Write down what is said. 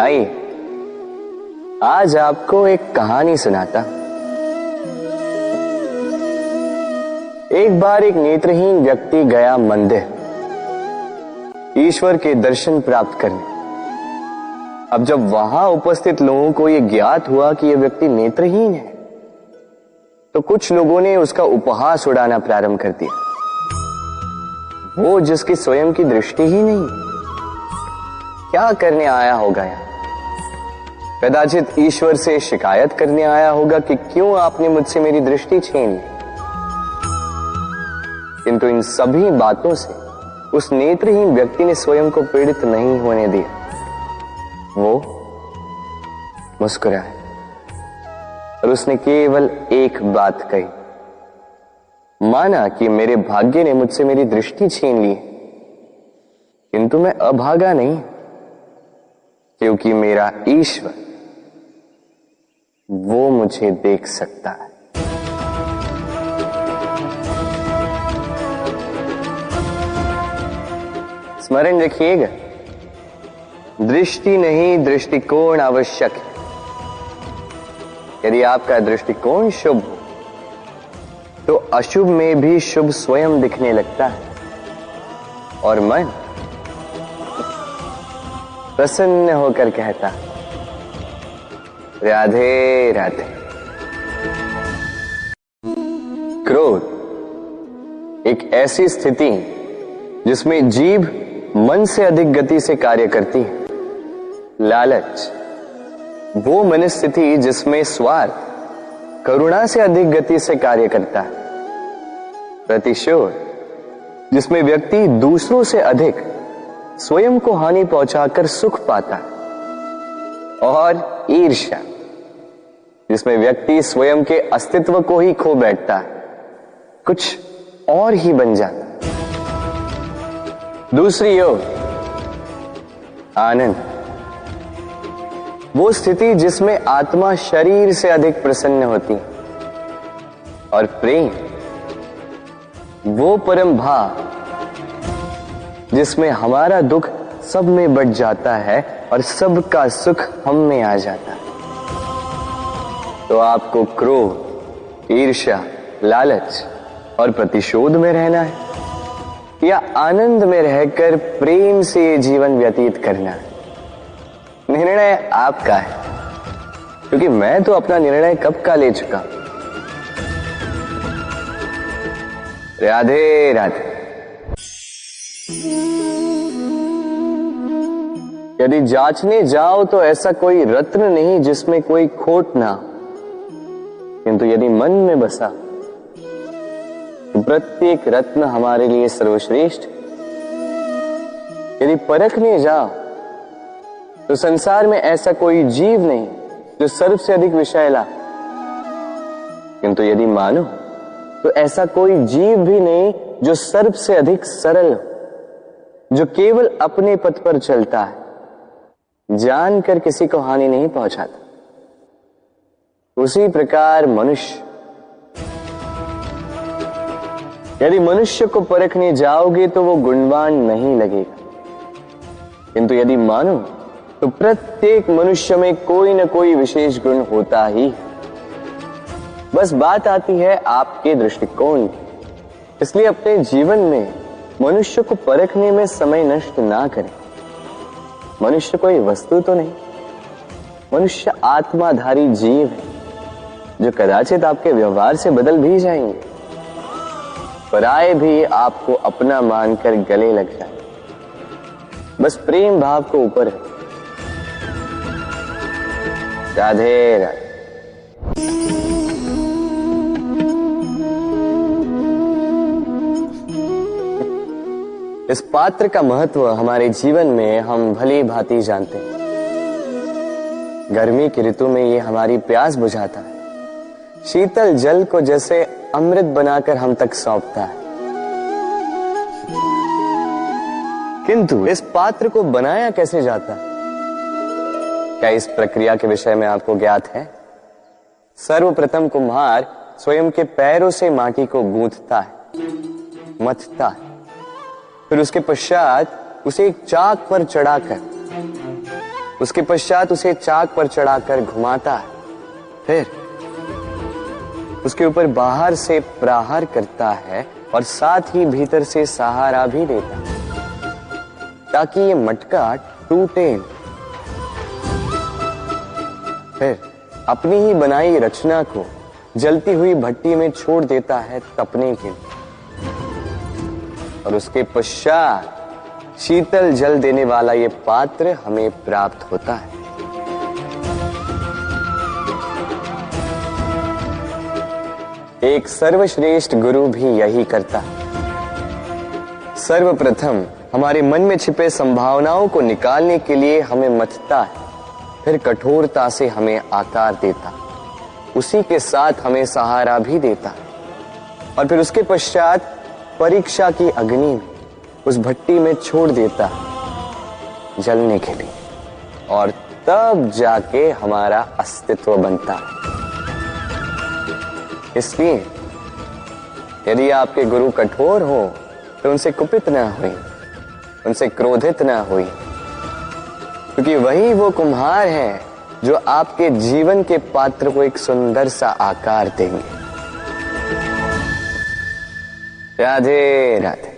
आइए, आज आपको एक कहानी सुनाता। एक बार एक नेत्रहीन व्यक्ति गया मंदिर ईश्वर के दर्शन प्राप्त करने। अब जब वहां उपस्थित लोगों को यह ज्ञात हुआ कि यह व्यक्ति नेत्रहीन है, तो कुछ लोगों ने उसका उपहास उड़ाना प्रारंभ कर दिया। वो जिसकी स्वयं की दृष्टि ही नहीं, क्या करने आया होगा यहाँ? कदाचित ईश्वर से शिकायत करने आया होगा कि क्यों आपने मुझसे मेरी दृष्टि छीन ली। किंतु इन सभी बातों से उस नेत्रहीन व्यक्ति ने स्वयं को पीड़ित नहीं होने दिया। वो मुस्कुराया और उसने केवल एक बात कही, माना कि मेरे भाग्य ने मुझसे मेरी दृष्टि छीन ली, किंतु मैं अभागा नहीं, क्योंकि मेरा ईश्वर वो मुझे देख सकता है। स्मरण रखिएगा, दृष्टि नहीं दृष्टिकोण आवश्यक है। यदि आपका दृष्टिकोण शुभ हो तो अशुभ में भी शुभ स्वयं दिखने लगता है और मन प्रसन्न होकर कहता, राधे राधे। क्रोध एक ऐसी स्थिति जिसमें जीभ मन से अधिक गति से कार्य करती है। लालच वो मनस्थिति जिसमें स्वार्थ करुणा से अधिक गति से कार्य करता है। प्रतिशोध जिसमें व्यक्ति दूसरों से अधिक स्वयं को हानि पहुंचाकर सुख पाता है। और ईर्ष्या जिसमें व्यक्ति स्वयं के अस्तित्व को ही खो बैठता है, कुछ और ही बन जाता है। दूसरी ओर आनंद वो स्थिति जिसमें आत्मा शरीर से अधिक प्रसन्न होती है। और प्रेम वो परम भाव जिसमें हमारा दुख सब में बट जाता है और सबका सुख हम में आ जाता है। तो आपको क्रोध, ईर्ष्या, लालच और प्रतिशोध में रहना है या आनंद में रहकर प्रेम से जीवन व्यतीत करना है? निर्णय आपका है, क्योंकि मैं तो अपना निर्णय कब का ले चुका। राधे राधे। यदि जांचने जाओ तो ऐसा कोई रत्न नहीं जिसमें कोई खोट ना, किंतु यदि मन में बसा तो प्रत्येक रत्न हमारे लिए सर्वश्रेष्ठ। यदि परखने जाओ तो संसार में ऐसा कोई जीव नहीं जो सर्व से अधिक विषैला, किंतु यदि मानो तो ऐसा कोई जीव भी नहीं जो सर्व से अधिक सरल हो, जो केवल अपने पथ पर चलता है, जानकर किसी को हानि नहीं पहुंचाता। उसी प्रकार मनुष्य, यदि मनुष्य को परखने जाओगे तो वो गुणवान नहीं लगेगा, किंतु यदि मानो तो प्रत्येक मनुष्य में कोई न कोई विशेष गुण होता ही। बस बात आती है आपके दृष्टिकोण की। इसलिए अपने जीवन में मनुष्य को परखने में समय नष्ट ना करें। मनुष्य कोई वस्तु तो नहीं, मनुष्य आत्माधारी जीव है जो कदाचित आपके व्यवहार से बदल भी जाएंगे, पराये भी आपको अपना मानकर गले लग जाए। बस प्रेम भाव को ऊपर है। राधे राधे। इस पात्र का महत्व हमारे जीवन में हम भली भांति जानते हैं। गर्मी की ऋतु में ये हमारी प्यास बुझाता है, शीतल जल को जैसे अमृत बनाकर हम तक सौंपता है। किंतु इस पात्र को बनाया कैसे जाता है? क्या इस प्रक्रिया के विषय में आपको ज्ञात है? सर्वप्रथम कुम्हार स्वयं के पैरों से माटी को गूंथता है, मथता है, फिर उसके पश्चात उसे एक चाक पर चढ़ाकर उसके पश्चात उसे चाक पर चढ़ाकर घुमाता है, फिर उसके ऊपर बाहर से प्रहार करता है और साथ ही भीतर से सहारा भी देता है ताकि ये मटका टूटे। फिर अपनी ही बनाई रचना को जलती हुई भट्टी में छोड़ देता है तपने के लिए, और उसके पश्चात शीतल जल देने वाला ये पात्र हमें प्राप्त होता है। एक सर्वश्रेष्ठ गुरु भी यही करता है। सर्वप्रथम हमारे मन में छिपे संभावनाओं को निकालने के लिए हमें मथता है, फिर कठोरता से हमें आकार देता, उसी के साथ हमें सहारा भी देता, और फिर उसके पश्चात परीक्षा की अग्नि में उस भट्टी में छोड़ देता जलने के लिए, और तब जाके हमारा अस्तित्व बनता है। इसलिए यदि आपके गुरु कठोर हो तो उनसे कुपित ना हुई, उनसे क्रोधित ना हुई, क्योंकि वही वो कुम्हार है जो आपके जीवन के पात्र को एक सुंदर सा आकार देंगे। राधे राधे।